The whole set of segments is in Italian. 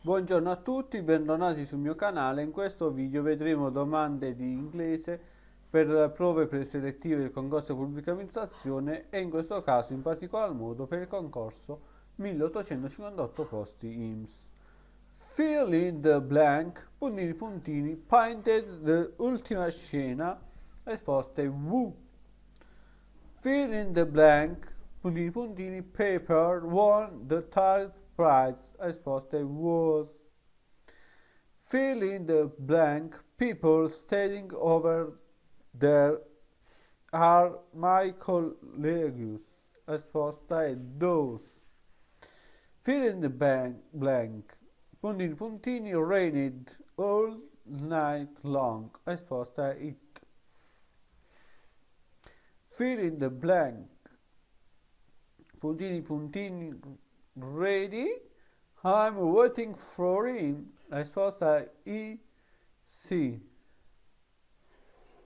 Buongiorno a tutti, bentornati sul mio canale. In questo video vedremo domande di inglese per prove preselettive del concorso pubblica amministrazione e in questo caso in particolar modo per il concorso 1858 posti IMSS. Fill in the blank, puntini puntini, painted the ultima scena, risposte W. Fill in the blank, puntini puntini, paper won the third prize, risposte was. Fill in the blank, people standing over there are my colleagues, risposta è those. Fill in the blank, puntini puntini, rained all night long, risposta è it. Fill in the blank, puntini puntini, ready, I'm waiting for him, risposta è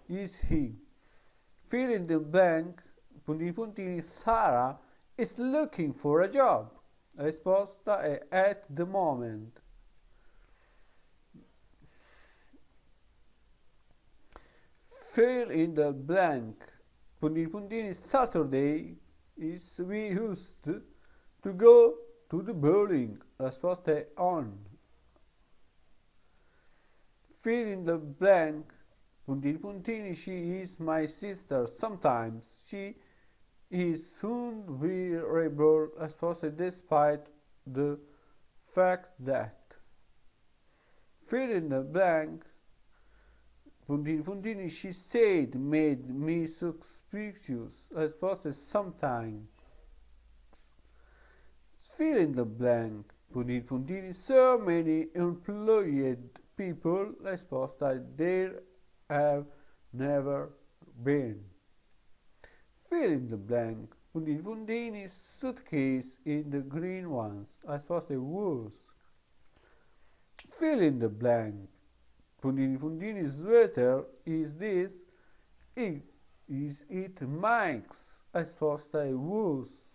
is he. Fill in the blank, puntini puntini, Sarah is looking for a job, risposta è at the moment. Fill in the blank, puntini puntini, Saturday is we used to go to the bowling, risposta è on. Fill in the blank, puntini puntini, she is my sister, sometimes she is soon wearable, risposta è despite the fact that. Fill in the blank, puntini puntini, she said made me suspicious, risposta è sometimes. Fill in the blank, puntini puntini, so many employed people, risposta è there have never been. Fill in the blank, puntini puntini, suitcase in the green ones, risposta è was. Fill in the blank, puntini puntini, sweater is this, is it Mike's, risposta è was.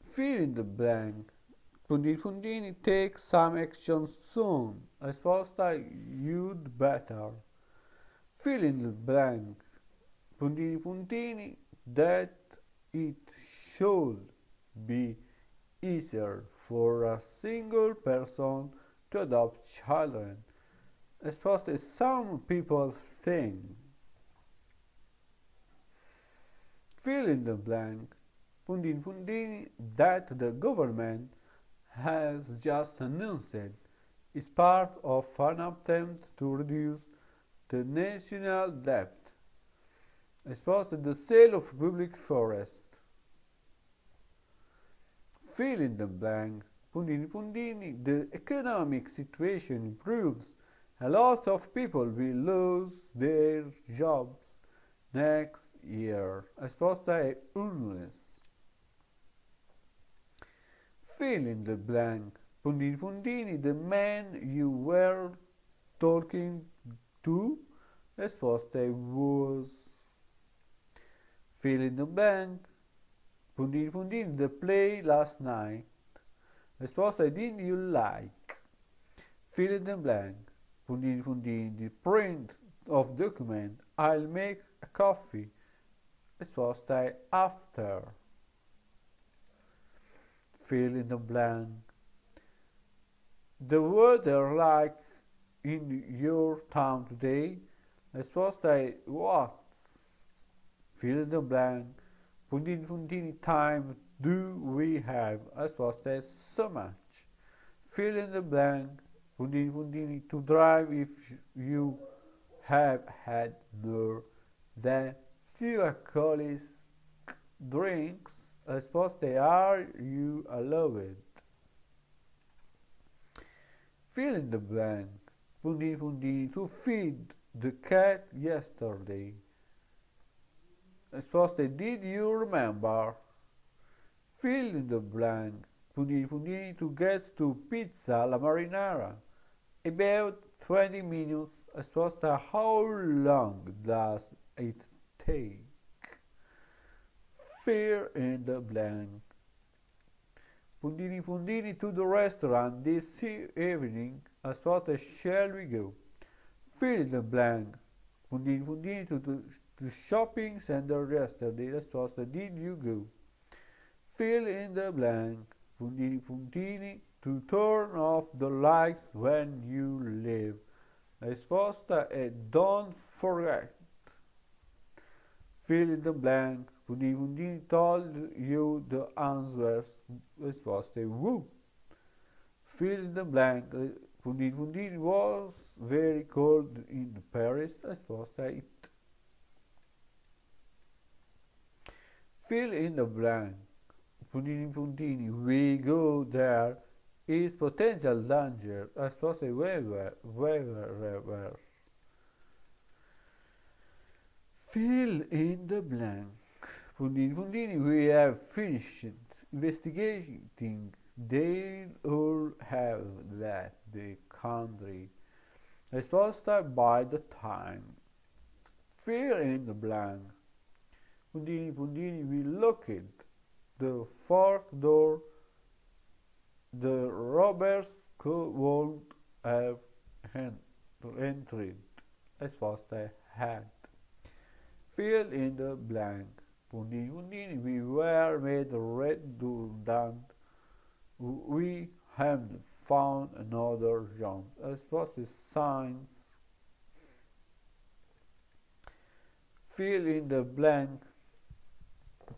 Fill in the blank, puntini puntini, take some action soon, risposta you'd better. Fill in the blank, puntini puntini, that it should be easier for a single person to adopt children, risposta some people think. Fill in the blank, puntini puntini, that the government has just announced is part of an attempt to reduce the national debt. Risposta the sale of public forest. Fill in the blank, puntini puntini, the economic situation improves. A lot of people will lose their jobs next year. Risposta è unless. Fill in the blank, puntini puntini, the man you were talking to, risposta è was. Fill in the blank, puntini puntini, the play last night, risposta è didn't you like. Fill in the blank, puntini puntini, the print of document, I'll make a coffee, risposta è after. Fill in the blank, the weather like in your town today, risposta è what. Fill in the blank, puntini puntini, time do we have, risposta è so much. Fill in the blank, puntini puntini, to drive if you have had more than few alcoholic drinks, risposta è are you allowed. Fill in the blank, puntini puntini, to feed the cat yesterday, risposta è did you remember. Fill in the blank, puntini puntini, to get to pizza alla marinara, about 20 minutes. Risposta: how long does it take? Fill in the blank. Puntini puntini to the restaurant this evening. Risposta: shall we go? Fill in the blank. Puntini puntini to the shopping center yesterday. Risposta: did you go? Fill in the blank. Puntini puntini to turn off the lights when you leave. Risposta è don't forget. Fill in the blank. Puntini puntini told you the answers. Risposta è who. Fill in the blank. Puntini puntini was very cold in Paris. Risposta è it. Fill in the blank. Puntini puntini we go there is potential danger. Risposta è where. Fill in the blank. Puntini puntini we have finished investigating. They all have left the country. Risposta by the time. Fill in the blank. Puntini puntini we locked the fourth door. The robbers won't have entered. Risposta had. Fill in the blank. Puntini puntini we were made redundant. We haven't found another job. Risposta science. Fill in the blank.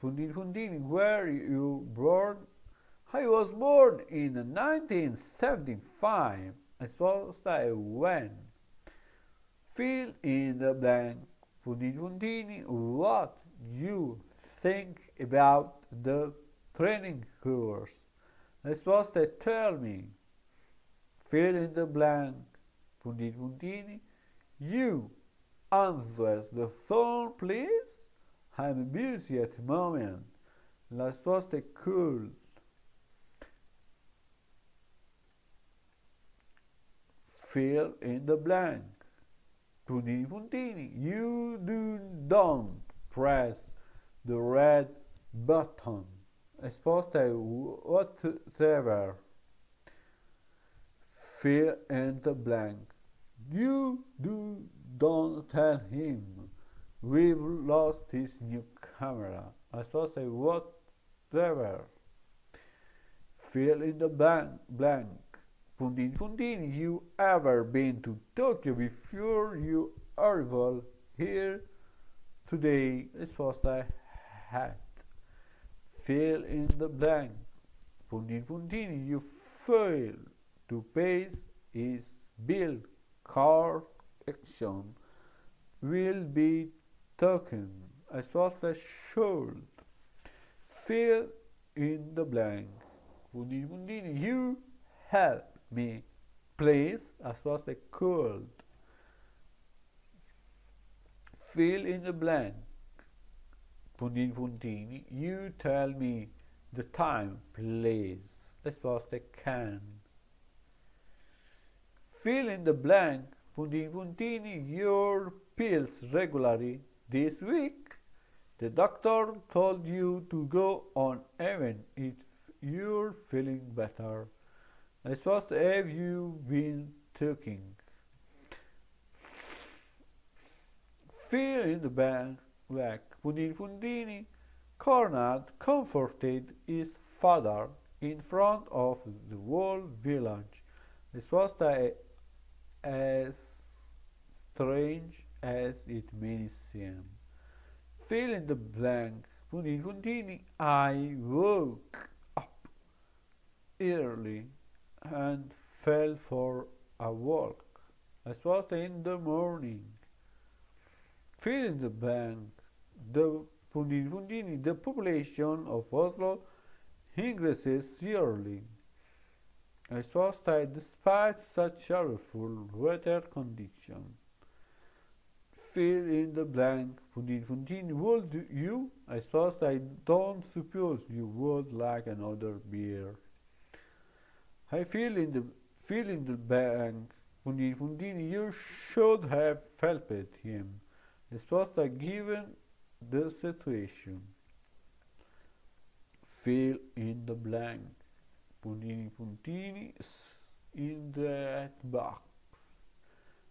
Puntini puntini were you born? I was born in 1975. Risposta è when. Fill in the blank. Puntini puntini what you think about the training course. Risposta è tell me. Fill in the blank. Puntini puntini you answer the phone please. I'm busy at the moment. La risposta è cool. Fill in the blank. Puntini puntini you don't press the red button. Risposta è whatever. Fill in the blank. You don't tell him we've lost his new camera. Risposta è whatever. Fill in the blank. Puntini puntini you ever been to Tokyo before you arrived here today? Risposta è had. Fill in the blank. Puntini puntini you fail to pay his bill. Car action will be taken. Risposta è should. Fill in the blank. Puntini puntini you help me please. Risposta è could. Fill in the blank. Puntini puntini you tell me the time please. Risposta è can. Fill in the blank. Puntini puntini your pills regularly this week. The doctor told you to go on even if you're feeling better. Risposta: have you been taking? Fill in the blank. Puntini puntini. Conrad comforted his father in front of the whole village. Risposta è as strange as it may seem. Fill in the blank. Puntini puntini. I woke up early and fell for a walk. Risposta: in the morning. Fill in the blank. The puntini puntini. The population of Oslo increases yearly. Risposta è despite such awful weather conditions. Fill in the blank. Puntini puntini. Would you? Risposta: I don't suppose you would like another beer. I fill in the blank. puntini puntini, you should have helped him. Risposta given the situation. Fill in the blank. Puntini puntini in that box.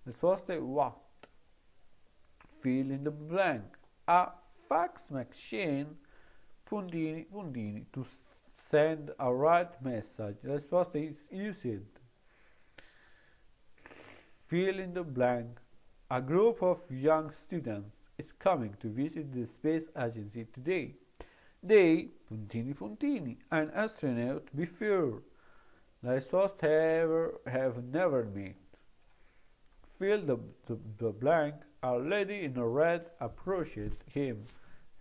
Risposta what? Fill in the blank. A fax machine puntini puntini to send a right message. Risposta is used. Fill in the blank. A group of young students is coming to visit the space agency today. They, puntini puntini, an astronaut before. La risposta have never met. Fill the blank. A lady in red approached him.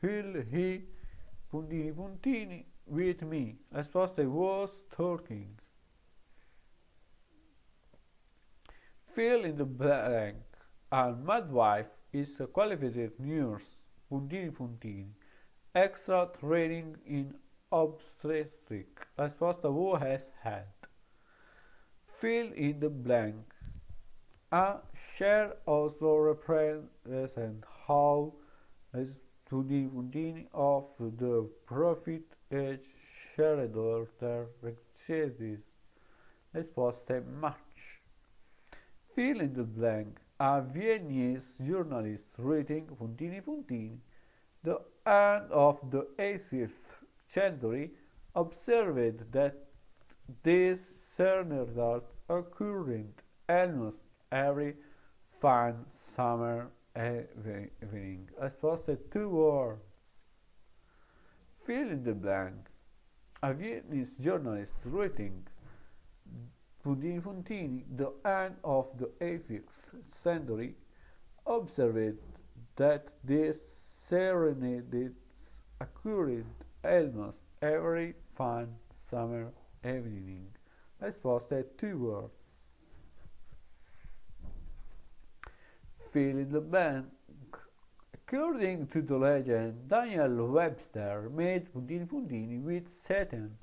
Will he, puntini puntini, with me? La risposta was talking. Fill in the blank. A midwife is a qualified nurse, puntini puntini. Extra training in obstetric. La risposta who has had. Fill in the blank. A share also represents how puntini puntini of the profit each shareholder receives. Risposta much. Fill in the blank. A Viennese journalist reading puntini puntini the end of the 18th century observed that this scenario occurred almost every fine summer evening. Risposta two words. Fill in the blank. A Viennese journalist reading puntini puntini the end of the 18th century observed that these serenades occurred almost every fine summer evening. Risposta two words. Fill in the blank. According to the legend, Daniel Webster made puntini puntini with Satan,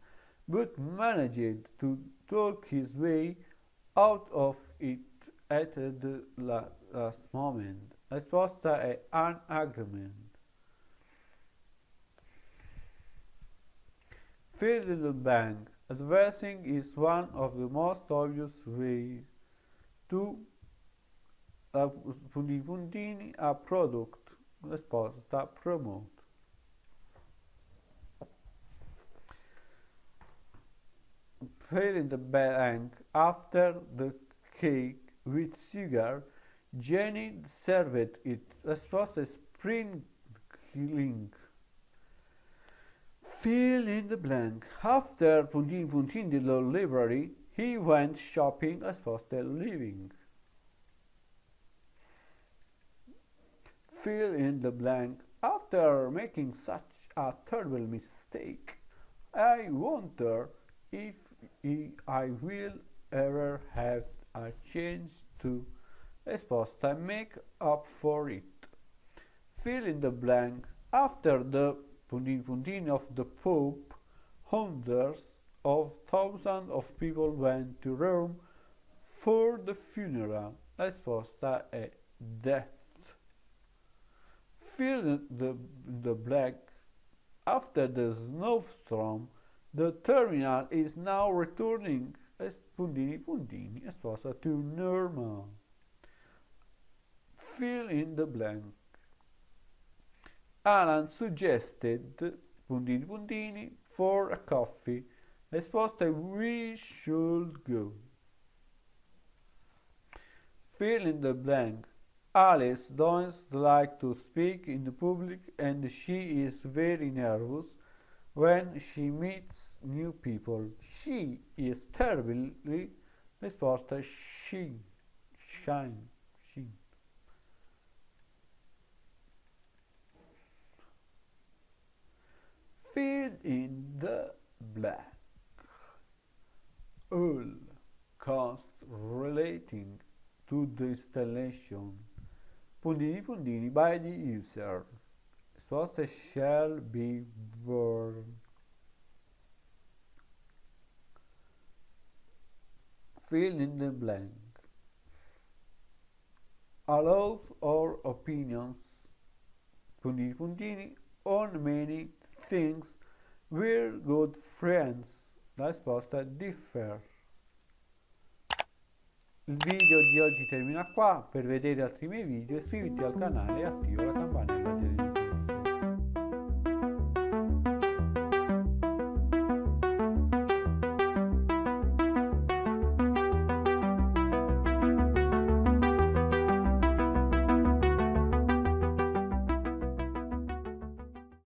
but managed to talk his way out of it at the last moment. Risposta è an agreement. Fill in the blank. Advertising is one of the most obvious ways to puntini puntini a product. Risposta promote. Fill in the blank. After the cake with sugar, Jenny served it. Risposta sprinkling. Fill in the blank. After puntini puntini the library, he went shopping. Risposta leaving. Fill in the blank. After making such a terrible mistake, I wonder if I will ever have a chance to. Risposta make up for it. Fill in the blank. After the puntini puntini of the Pope, hundreds of thousands of people went to Rome for the funeral. Risposta è death. Fill in the blank. After the snowstorm, the terminal is now returning puntini puntini. Risposta to normal. Fill in the blank. Alan suggested puntini puntini for a coffee. Risposta we should go. Fill in the blank. Alice doesn't like to speak in the public and she is very nervous when she meets new people. She is terribly. Risposta she. Fill in the blank. All costs relating to the installation puntini puntini by the user. Risposta shall be borne. Fill in the blank. allows our opinions, puntini puntini, on many things. We're good friends. La risposta è differ. Il video di oggi termina qua. Per vedere altri miei video iscriviti al canale e attiva la campanella delle notifiche.